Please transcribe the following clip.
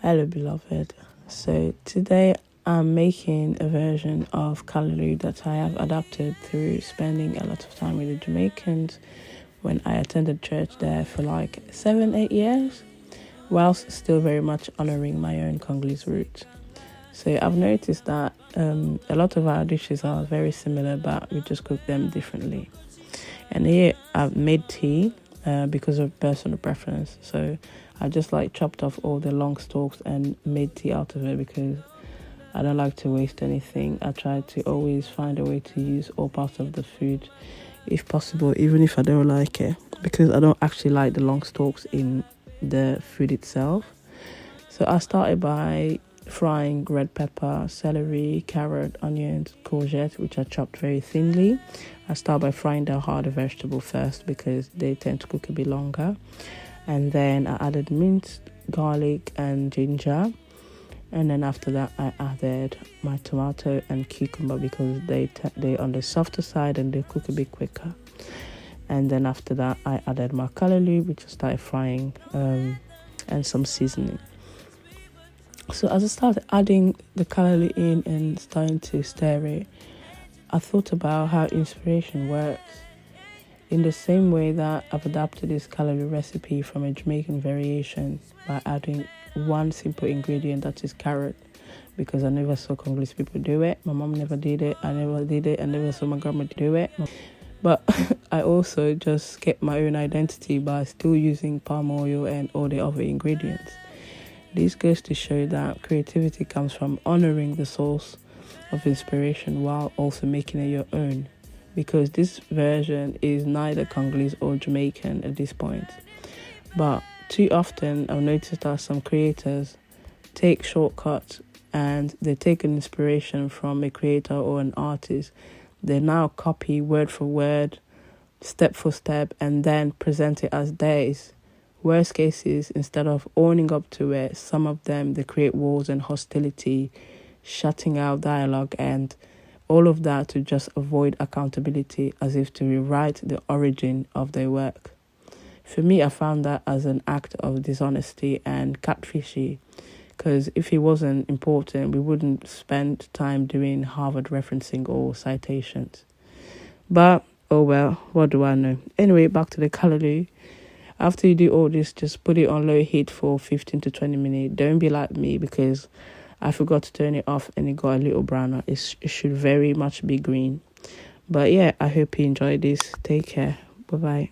Hello, beloved. So today I'm making a version of Callaloo that I have adapted through spending a lot of time with the Jamaicans when I attended church there for like 7-8 years, whilst still very much honouring my own Congolese roots. So I've noticed that a lot of our dishes are very similar, but we just cook them differently. And here I've made tea because of personal preference. So I just chopped off all the long stalks and made tea out of it because I don't like to waste anything. I try to always find a way to use all parts of the food if possible, even if I don't like it, because I don't actually like the long stalks in the food itself. So I started by frying red pepper, celery, carrot, onions, courgette, which I chopped very thinly. I start by frying the harder vegetable first because they tend to cook a bit longer. And then I added minced garlic and ginger. And then after that, I added my tomato and cucumber because they're on the softer side and they cook a bit quicker. And then after that, I added my callaloo, which I started frying, and some seasoning. So as I started adding the callaloo in and starting to stir it, I thought about how inspiration works. In the same way that I've adapted this callaloo recipe from a Jamaican variation by adding one simple ingredient, that is carrot, because I never saw Congolese people do it. My mom never did it. I never did it. I never saw my grandma do it. But I also just kept my own identity by still using palm oil and all the other ingredients. This goes to show that creativity comes from honoring the source of inspiration while also making it your own, because this version is neither Congolese or Jamaican at this point. But too often I've noticed that some creators take shortcuts and they take an inspiration from a creator or an artist. They now copy word for word, step for step, and then present it as theirs. Worst cases, instead of owning up to it, some of them, they create walls and hostility, shutting out dialogue and all of that to just avoid accountability, as if to rewrite the origin of their work. For me, I found that as an act of dishonesty and catfishy, because if it wasn't important, we wouldn't spend time doing Harvard referencing or citations. But, oh well, what do I know? Anyway, back to the callaloo. After you do all this, just put it on low heat for 15 to 20 minutes. Don't be like me because I forgot to turn it off and it got a little browner. It should very much be green. But yeah, I hope you enjoyed this. Take care. Bye-bye.